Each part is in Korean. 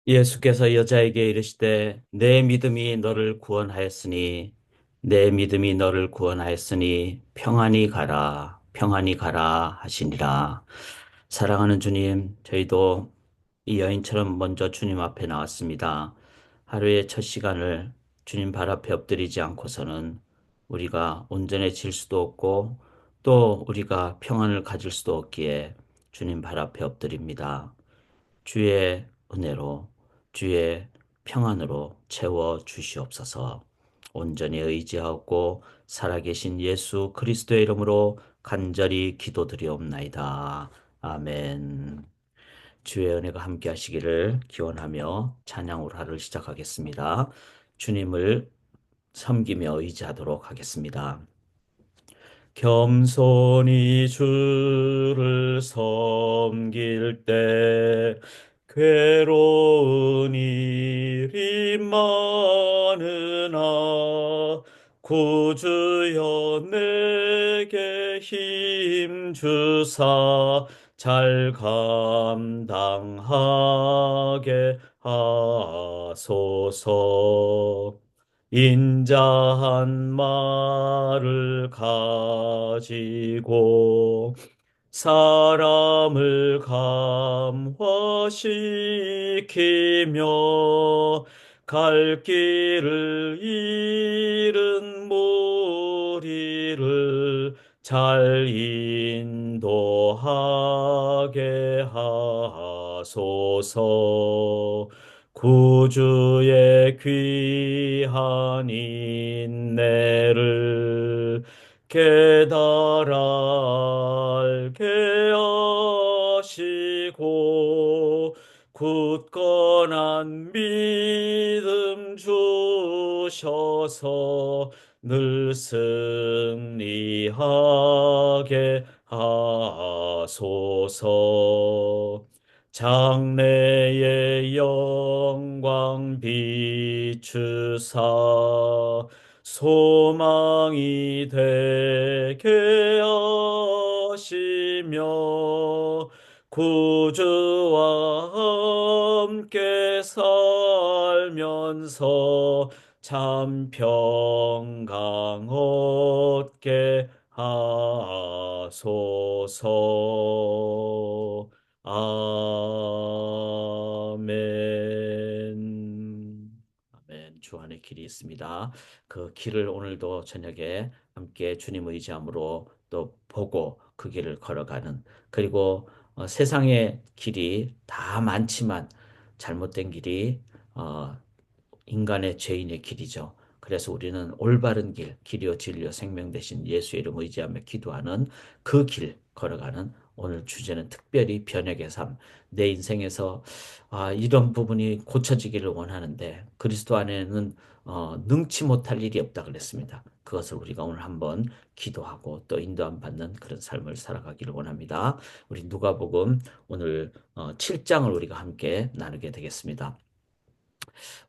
예수께서 여자에게 이르시되 내 믿음이 너를 구원하였으니 내 믿음이 너를 구원하였으니 평안히 가라 평안히 가라 하시니라. 사랑하는 주님, 저희도 이 여인처럼 먼저 주님 앞에 나왔습니다. 하루의 첫 시간을 주님 발 앞에 엎드리지 않고서는 우리가 온전해질 수도 없고 또 우리가 평안을 가질 수도 없기에 주님 발 앞에 엎드립니다. 주의 은혜로 주의 평안으로 채워 주시옵소서. 온전히 의지하고 살아계신 예수 그리스도의 이름으로 간절히 기도드리옵나이다. 아멘. 주의 은혜가 함께 하시기를 기원하며 찬양으로 하루를 시작하겠습니다. 주님을 섬기며 의지하도록 하겠습니다. 겸손히 주를 섬길 때 괴로운 일이 많으나 구주여 내게 힘 주사 잘 감당하게 하소서. 인자한 말을 가지고 사람을 감화시키며 갈 길을 잃은 무리를 잘 인도하게 하소서. 구주의 귀한 인내를 깨달아 알게 하시고 굳건한 믿음 주셔서 늘 승리하게 하소서. 장래의 영광 비추사 소망이 되게 하시며 구주와 함께 살면서 참 평강 얻게 하소서. 아멘. 아멘. 주 안에 길이 있습니다. 그 길을 오늘도 저녁에 함께 주님 의지함으로 또 보고 그 길을 걸어가는, 그리고 세상의 길이 다 많지만 잘못된 길이 어, 인간의 죄인의 길이죠. 그래서 우리는 올바른 길, 길이요 진리요 생명 되신 예수의 이름 의지하며 기도하는 그 길 걸어가는, 오늘 주제는 특별히 변혁의 삶. 내 인생에서 이런 부분이 고쳐지기를 원하는데 그리스도 안에는 능치 못할 일이 없다 그랬습니다. 그것을 우리가 오늘 한번 기도하고 또 인도함 받는 그런 삶을 살아가기를 원합니다. 우리 누가복음 오늘 7장을 우리가 함께 나누게 되겠습니다.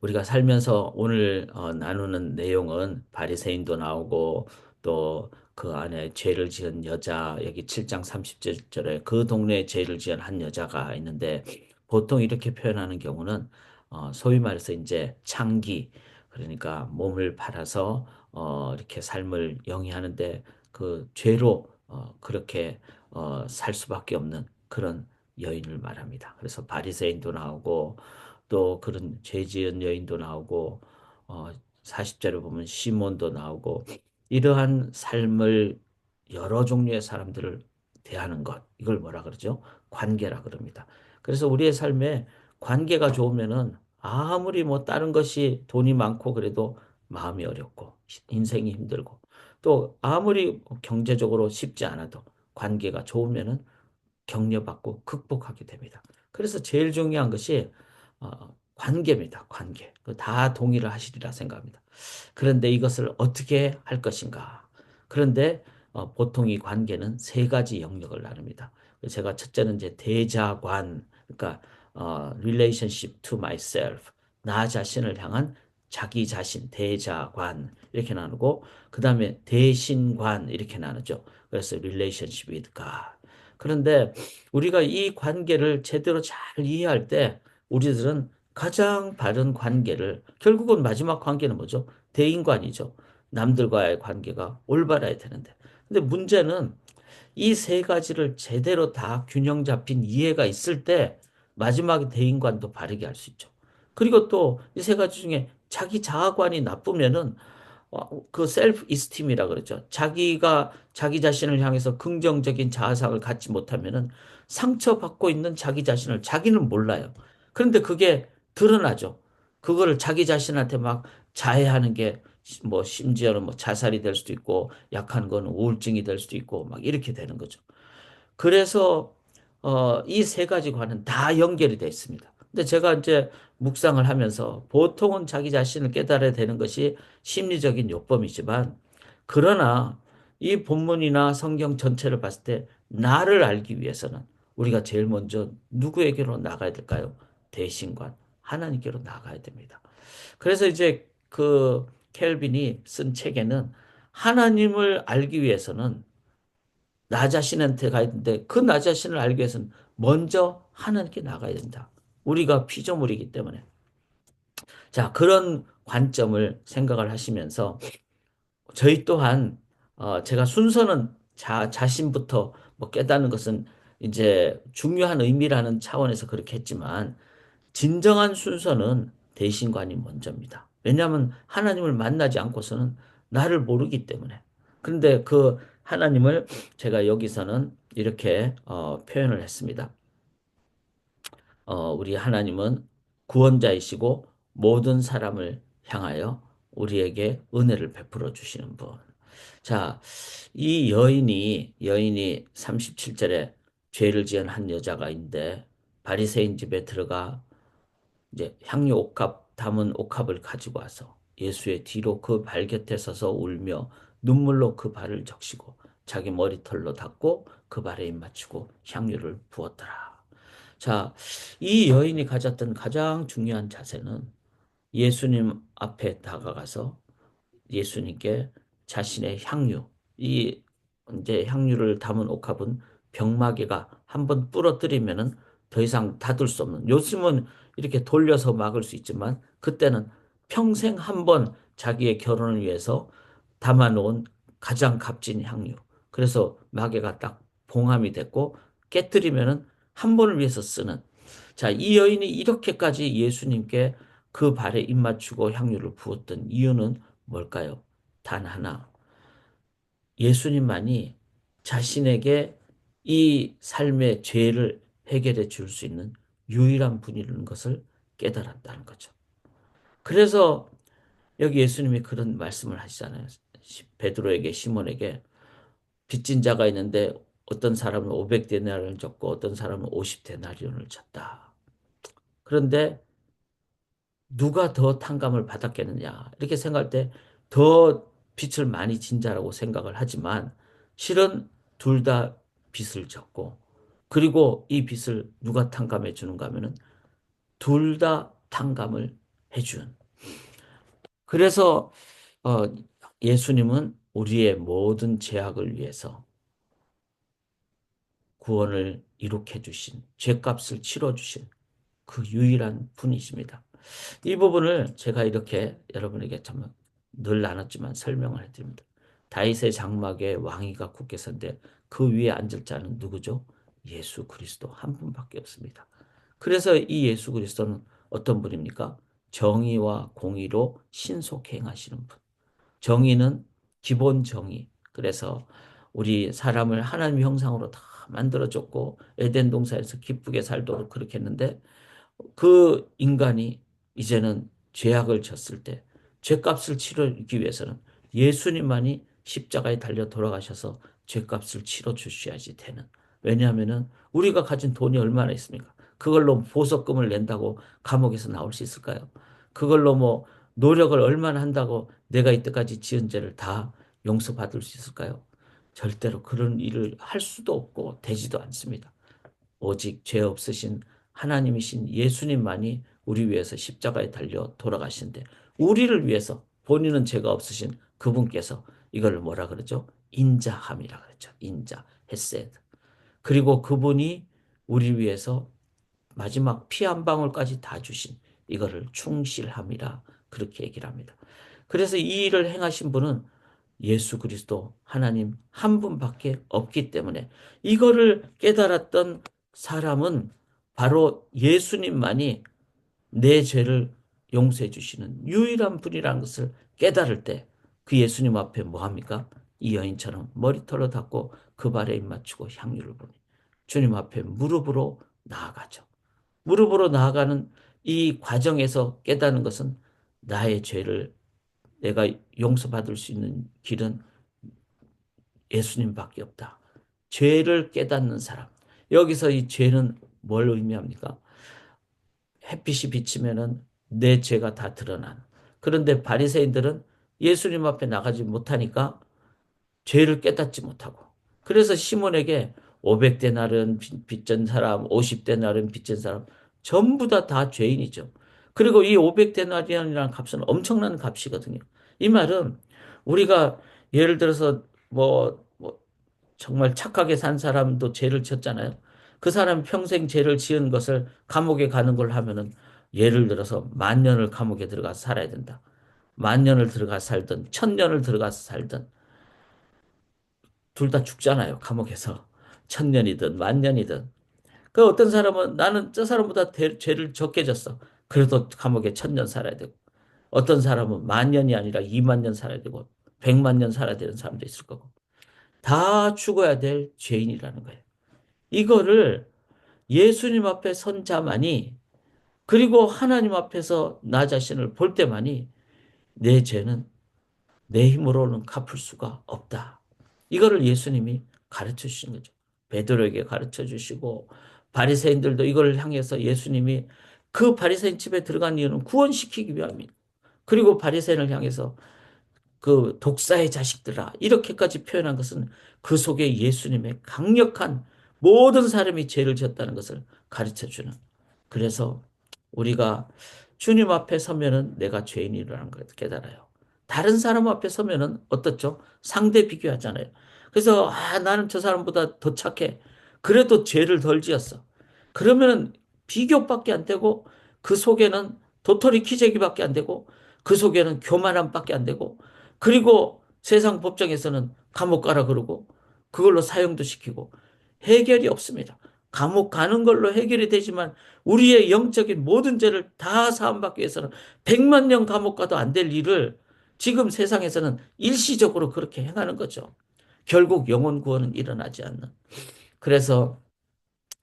우리가 살면서 오늘 나누는 내용은 바리새인도 나오고 또 그 안에 죄를 지은 여자, 여기 7장 30절에 그 동네에 죄를 지은 한 여자가 있는데, 보통 이렇게 표현하는 경우는 소위 말해서 이제 창기, 그러니까 몸을 팔아서 이렇게 삶을 영위하는데 그 죄로 그렇게 살 수밖에 없는 그런 여인을 말합니다. 그래서 바리새인도 나오고 또 그런 죄 지은 여인도 나오고 어 40절에 보면 시몬도 나오고, 이러한 삶을 여러 종류의 사람들을 대하는 것, 이걸 뭐라 그러죠? 관계라 그럽니다. 그래서 우리의 삶에 관계가 좋으면은 아무리 뭐 다른 것이 돈이 많고 그래도 마음이 어렵고 인생이 힘들고, 또 아무리 경제적으로 쉽지 않아도 관계가 좋으면은 격려받고 극복하게 됩니다. 그래서 제일 중요한 것이 관계입니다. 관계. 다 동의를 하시리라 생각합니다. 그런데 이것을 어떻게 할 것인가? 그런데 보통 이 관계는 세 가지 영역을 나눕니다. 제가 첫째는 이제 대자관, 그러니까 relationship to myself, 나 자신을 향한 자기 자신, 대자관 이렇게 나누고, 그 다음에 대신관 이렇게 나누죠. 그래서 relationship with God. 그런데 우리가 이 관계를 제대로 잘 이해할 때 우리들은 가장 바른 관계를, 결국은 마지막 관계는 뭐죠? 대인관이죠. 남들과의 관계가 올바라야 되는데. 근데 문제는 이 세 가지를 제대로 다 균형 잡힌 이해가 있을 때 마지막에 대인관도 바르게 할 수 있죠. 그리고 또 이 세 가지 중에 자기 자아관이 나쁘면은 그 셀프 이스팀이라 그러죠. 자기가 자기 자신을 향해서 긍정적인 자아상을 갖지 못하면은 상처받고 있는 자기 자신을 자기는 몰라요. 그런데 그게 드러나죠. 그거를 자기 자신한테 막 자해하는 게 뭐 심지어는 뭐 자살이 될 수도 있고 약한 건 우울증이 될 수도 있고 막 이렇게 되는 거죠. 그래서 이 세 가지과는 다 연결이 되어 있습니다. 근데 제가 이제 묵상을 하면서 보통은 자기 자신을 깨달아야 되는 것이 심리적인 요법이지만 그러나 이 본문이나 성경 전체를 봤을 때 나를 알기 위해서는 우리가 제일 먼저 누구에게로 나가야 될까요? 대신관 하나님께로 나가야 됩니다. 그래서 이제 그 켈빈이 쓴 책에는 하나님을 알기 위해서는 나 자신한테 가야 되는데 그 나 자신을 알기 위해서는 먼저 하나님께 나가야 된다. 우리가 피조물이기 때문에. 자, 그런 관점을 생각을 하시면서 저희 또한 제가 순서는 자신부터 뭐 깨닫는 것은 이제 중요한 의미라는 차원에서 그렇게 했지만 진정한 순서는 대신관이 먼저입니다. 왜냐하면 하나님을 만나지 않고서는 나를 모르기 때문에. 그런데 그 하나님을 제가 여기서는 이렇게 표현을 했습니다. 우리 하나님은 구원자이시고 모든 사람을 향하여 우리에게 은혜를 베풀어 주시는 분. 자, 이 여인이 37절에 죄를 지은 한 여자가 있는데 바리새인 집에 들어가 이제 향유 옥합 담은 옥합을 가지고 와서 예수의 뒤로 그 발 곁에 서서 울며 눈물로 그 발을 적시고 자기 머리털로 닦고 그 발에 입 맞추고 향유를 부었더라. 자, 이 여인이 가졌던 가장 중요한 자세는 예수님 앞에 다가가서 예수님께 자신의 향유, 이 이제 향유를 담은 옥합은 병마개가 한번 부러뜨리면은 더 이상 닫을 수 없는. 요즘은 이렇게 돌려서 막을 수 있지만 그때는 평생 한 번 자기의 결혼을 위해서 담아놓은 가장 값진 향유. 그래서 마개가 딱 봉함이 됐고 깨뜨리면은 한 번을 위해서 쓰는. 자, 이 여인이 이렇게까지 예수님께 그 발에 입 맞추고 향유를 부었던 이유는 뭘까요? 단 하나. 예수님만이 자신에게 이 삶의 죄를 해결해 줄 수 있는 유일한 분이라는 것을 깨달았다는 거죠. 그래서 여기 예수님이 그런 말씀을 하시잖아요. 베드로에게 시몬에게 빚진 자가 있는데 어떤 사람은 500데나리온을 졌고 어떤 사람은 50데나리온을 졌다. 그런데 누가 더 탕감을 받았겠느냐 이렇게 생각할 때 더 빚을 많이 진 자라고 생각을 하지만 실은 둘 다 빚을 졌고 그리고 이 빚을 누가 탕감해 주는가 하면은 둘 다 탕감을 해준. 그래서 어, 예수님은 우리의 모든 죄악을 위해서 구원을 이룩해 주신 죄값을 치러 주신 그 유일한 분이십니다. 이 부분을 제가 이렇게 여러분에게 참 늘 나눴지만 설명을 해드립니다. 다윗의 장막에 왕위가 굳게 선데 그 위에 앉을 자는 누구죠? 예수 그리스도 한 분밖에 없습니다. 그래서 이 예수 그리스도는 어떤 분입니까? 정의와 공의로 신속 행하시는 분. 정의는 기본 정의. 그래서 우리 사람을 하나님의 형상으로 다 만들어줬고 에덴 동산에서 기쁘게 살도록 그렇게 했는데 그 인간이 이제는 죄악을 졌을 때 죄값을 치르기 위해서는 예수님만이 십자가에 달려 돌아가셔서 죄값을 치러 주셔야지 되는. 왜냐하면은 우리가 가진 돈이 얼마나 있습니까? 그걸로 보석금을 낸다고 감옥에서 나올 수 있을까요? 그걸로 뭐 노력을 얼마나 한다고 내가 이때까지 지은 죄를 다 용서받을 수 있을까요? 절대로 그런 일을 할 수도 없고 되지도 않습니다. 오직 죄 없으신 하나님이신 예수님만이 우리 위해서 십자가에 달려 돌아가신데 우리를 위해서 본인은 죄가 없으신 그분께서 이걸 뭐라 그러죠? 인자함이라 그랬죠. 인자, 헤세드. 그리고 그분이 우리 위해서 마지막 피 한 방울까지 다 주신 이거를 충실함이라 그렇게 얘기를 합니다. 그래서 이 일을 행하신 분은 예수 그리스도 하나님 한 분밖에 없기 때문에 이거를 깨달았던 사람은 바로 예수님만이 내 죄를 용서해 주시는 유일한 분이라는 것을 깨달을 때 그 예수님 앞에 뭐 합니까? 이 여인처럼 머리털로 닦고 그 발에 입 맞추고 향유를 보내 주님 앞에 무릎으로 나아가죠. 무릎으로 나아가는 이 과정에서 깨닫는 것은 나의 죄를 내가 용서받을 수 있는 길은 예수님밖에 없다. 죄를 깨닫는 사람. 여기서 이 죄는 뭘 의미합니까? 햇빛이 비치면은 내 죄가 다 드러나는. 그런데 바리새인들은 예수님 앞에 나가지 못하니까 죄를 깨닫지 못하고. 그래서 시몬에게 500데나른 빚진 사람, 50데나른 빚진 사람 전부 다 죄인이죠. 그리고 이 500데나리온이라는 값은 엄청난 값이거든요. 이 말은 우리가 예를 들어서 뭐 정말 착하게 산 사람도 죄를 지었잖아요. 그 사람 평생 죄를 지은 것을 감옥에 가는 걸 하면은 예를 들어서 만 년을 감옥에 들어가서 살아야 된다. 만 년을 들어가서 살든 천 년을 들어가서 살든 둘 다 죽잖아요. 감옥에서 천 년이든 만 년이든. 그 어떤 사람은 나는 저 사람보다 죄를 적게 졌어. 그래도 감옥에 천 년 살아야 되고 어떤 사람은 만 년이 아니라 2만 년 살아야 되고 100만 년 살아야 되는 사람도 있을 거고 다 죽어야 될 죄인이라는 거예요. 이거를 예수님 앞에 선 자만이 그리고 하나님 앞에서 나 자신을 볼 때만이 내 죄는 내 힘으로는 갚을 수가 없다. 이거를 예수님이 가르쳐 주신 거죠. 베드로에게 가르쳐 주시고 바리새인들도 이걸 향해서 예수님이 그 바리새인 집에 들어간 이유는 구원시키기 위함이에요. 그리고 바리새인을 향해서 그 독사의 자식들아 이렇게까지 표현한 것은 그 속에 예수님의 강력한 모든 사람이 죄를 지었다는 것을 가르쳐 주는. 그래서 우리가 주님 앞에 서면은 내가 죄인이라는 걸 깨달아요. 다른 사람 앞에 서면은 어떻죠? 상대 비교하잖아요. 그래서 나는 저 사람보다 더 착해. 그래도 죄를 덜 지었어. 그러면은 비교밖에 안 되고 그 속에는 도토리 키재기밖에 안 되고 그 속에는 교만함밖에 안 되고 그리고 세상 법정에서는 감옥 가라 그러고 그걸로 사형도 시키고 해결이 없습니다. 감옥 가는 걸로 해결이 되지만 우리의 영적인 모든 죄를 다 사함받기 위해서는 100만 년 감옥 가도 안 될 일을 지금 세상에서는 일시적으로 그렇게 행하는 거죠. 결국 영혼 구원은 일어나지 않는. 그래서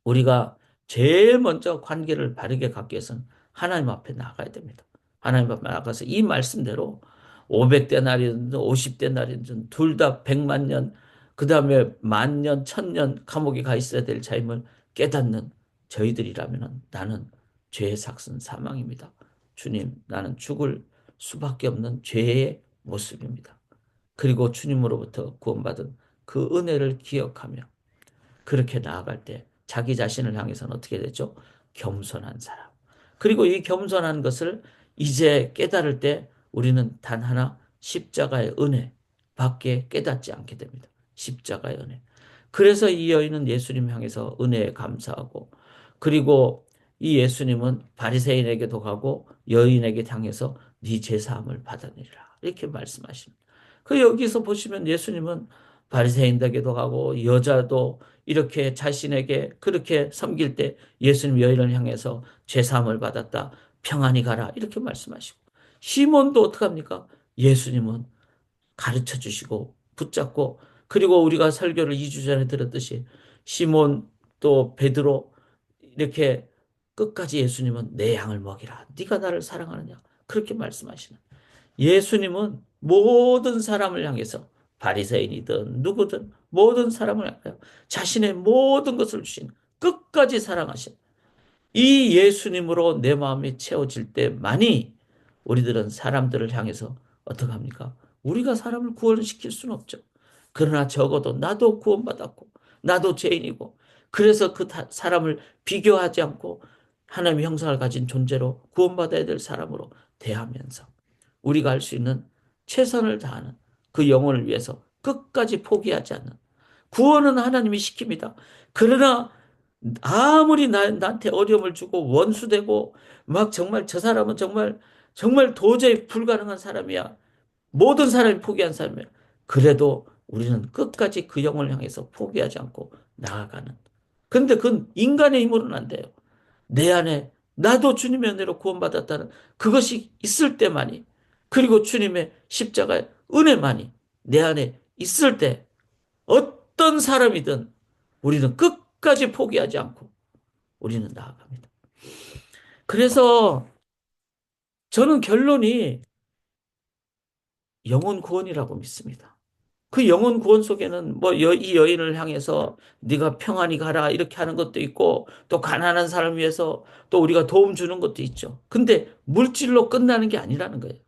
우리가 제일 먼저 관계를 바르게 갖기 위해서는 하나님 앞에 나가야 됩니다. 하나님 앞에 나가서 이 말씀대로 500데나리든 50데나리든 둘 다 100만 년, 그 다음에 만 년, 천 년 감옥에 가 있어야 될 자임을 깨닫는 저희들이라면 나는 죄의 삭은 사망입니다. 주님, 나는 죽을 수밖에 없는 죄의 모습입니다. 그리고 주님으로부터 구원받은 그 은혜를 기억하며 그렇게 나아갈 때 자기 자신을 향해서는 어떻게 되죠? 겸손한 사람. 그리고 이 겸손한 것을 이제 깨달을 때 우리는 단 하나 십자가의 은혜 밖에 깨닫지 않게 됩니다. 십자가의 은혜. 그래서 이 여인은 예수님 향해서 은혜에 감사하고 그리고 이 예수님은 바리새인에게도 가고 여인에게 향해서 네 제사함을 받아내리라 이렇게 말씀하십니다. 그 여기서 보시면 예수님은 바리새인에게도 가고 여자도 이렇게 자신에게 그렇게 섬길 때 예수님 여인을 향해서 죄사함을 받았다. 평안히 가라. 이렇게 말씀하시고. 시몬도 어떡합니까? 예수님은 가르쳐 주시고 붙잡고 그리고 우리가 설교를 2주 전에 들었듯이 시몬 또 베드로 이렇게 끝까지 예수님은 내 양을 먹이라. 네가 나를 사랑하느냐. 그렇게 말씀하시는. 예수님은 모든 사람을 향해서 바리새인이든 누구든 모든 사람을 향하여 자신의 모든 것을 주신 끝까지 사랑하신 이 예수님으로 내 마음이 채워질 때만이 우리들은 사람들을 향해서 어떻게 합니까? 우리가 사람을 구원시킬 수는 없죠. 그러나 적어도 나도 구원받았고 나도 죄인이고 그래서 그 사람을 비교하지 않고 하나님의 형상을 가진 존재로 구원받아야 될 사람으로 대하면서 우리가 할 수 있는 최선을 다하는 그 영혼을 위해서 끝까지 포기하지 않는 구원은 하나님이 시킵니다. 그러나 아무리 나한테 어려움을 주고 원수되고 막 정말 저 사람은 정말 정말 도저히 불가능한 사람이야. 모든 사람이 포기한 사람이야. 그래도 우리는 끝까지 그 영을 향해서 포기하지 않고 나아가는. 근데 그건 인간의 힘으로는 안 돼요. 내 안에 나도 주님의 은혜로 구원받았다는 그것이 있을 때만이, 그리고 주님의 십자가의 은혜만이 내 안에 있을 때 어떤 사람이든 우리는 끝까지 포기하지 않고 우리는 나아갑니다. 그래서 저는 결론이 영혼 구원이라고 믿습니다. 그 영혼 구원 속에는 뭐 이 여인을 향해서 네가 평안히 가라 이렇게 하는 것도 있고, 또 가난한 사람을 위해서 또 우리가 도움 주는 것도 있죠. 근데 물질로 끝나는 게 아니라는 거예요.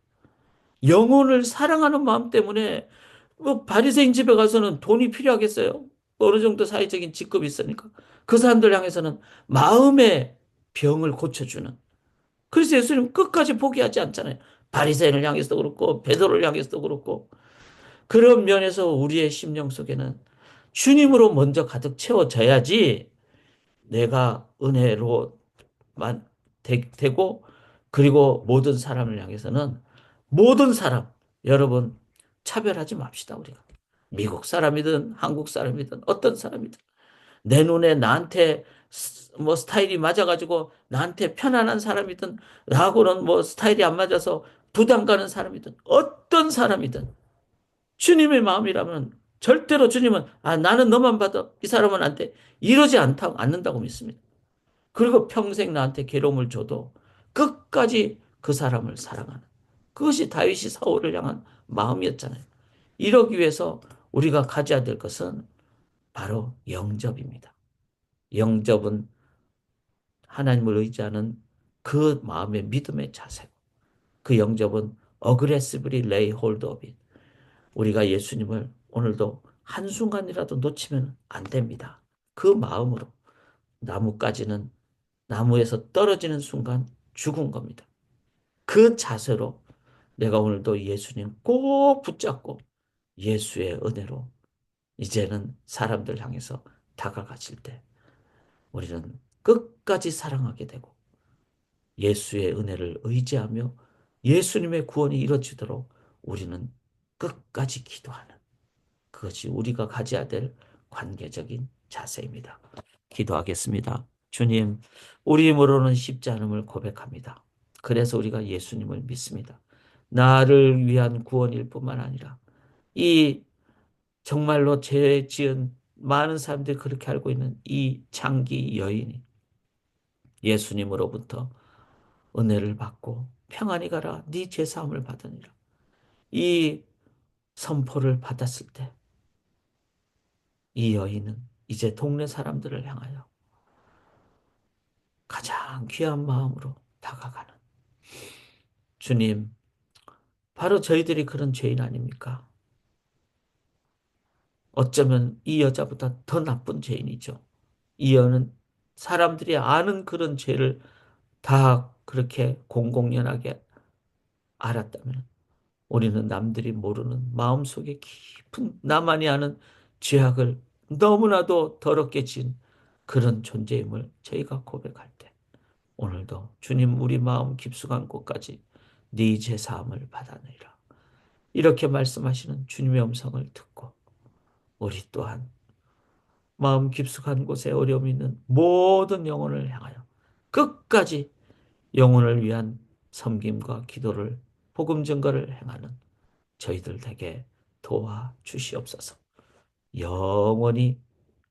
영혼을 사랑하는 마음 때문에 뭐 바리새인 집에 가서는 돈이 필요하겠어요? 어느 정도 사회적인 직급이 있으니까. 그 사람들 향해서는 마음의 병을 고쳐주는. 그래서 예수님 끝까지 포기하지 않잖아요. 바리새인을 향해서도 그렇고 베드로를 향해서도 그렇고. 그런 면에서 우리의 심령 속에는 주님으로 먼저 가득 채워져야지 내가 은혜로만 되고, 그리고 모든 사람을 향해서는, 모든 사람, 여러분, 차별하지 맙시다, 우리가. 미국 사람이든 한국 사람이든 어떤 사람이든 내 눈에 나한테 뭐 스타일이 맞아가지고 나한테 편안한 사람이든, 나하고는 뭐 스타일이 안 맞아서 부담 가는 사람이든 어떤 사람이든 주님의 마음이라면 절대로 주님은 나는 너만 받아 이 사람은 안 돼, 이러지 않는다고 믿습니다. 그리고 평생 나한테 괴로움을 줘도 끝까지 그 사람을 사랑하는, 그것이 다윗이 사울을 향한 마음이었잖아요. 이러기 위해서 우리가 가져야 될 것은 바로 영접입니다. 영접은 하나님을 의지하는 그 마음의 믿음의 자세고, 그 영접은 aggressively lay hold of it. 우리가 예수님을 오늘도 한순간이라도 놓치면 안 됩니다. 그 마음으로. 나무까지는 나무에서 떨어지는 순간 죽은 겁니다. 그 자세로 내가 오늘도 예수님 꼭 붙잡고 예수의 은혜로 이제는 사람들 향해서 다가가실 때 우리는 끝까지 사랑하게 되고 예수의 은혜를 의지하며 예수님의 구원이 이루어지도록 우리는 끝까지 기도하는, 그것이 우리가 가져야 될 관계적인 자세입니다. 기도하겠습니다. 주님, 우리 힘으로는 쉽지 않음을 고백합니다. 그래서 우리가 예수님을 믿습니다. 나를 위한 구원일 뿐만 아니라 이 정말로 죄 지은 많은 사람들이 그렇게 알고 있는 이 장기 여인이 예수님으로부터 은혜를 받고 평안히 가라 네 죄 사함을 받으니라, 이 선포를 받았을 때 이 여인은 이제 동네 사람들을 향하여 가장 귀한 마음으로 다가가는, 주님, 바로 저희들이 그런 죄인 아닙니까? 어쩌면 이 여자보다 더 나쁜 죄인이죠. 이 여는 사람들이 아는 그런 죄를 다 그렇게 공공연하게 알았다면 우리는 남들이 모르는 마음속에 깊은 나만이 아는 죄악을 너무나도 더럽게 지은 그런 존재임을 저희가 고백할 때 오늘도 주님 우리 마음 깊숙한 곳까지 네 죄 사함을 받아내라, 이렇게 말씀하시는 주님의 음성을 듣고 우리 또한 마음 깊숙한 곳에 어려움이 있는 모든 영혼을 향하여 끝까지 영혼을 위한 섬김과 기도를, 복음 증거를 행하는 저희들 되게 도와 주시옵소서. 영원히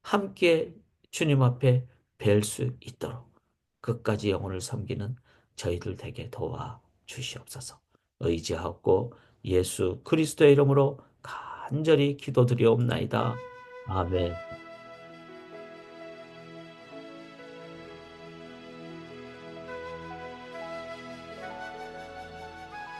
함께 주님 앞에 뵐 수 있도록 끝까지 영혼을 섬기는 저희들 되게 도와 주시옵소서. 의지하고 예수 그리스도의 이름으로 간절히 기도드리옵나이다. 아멘.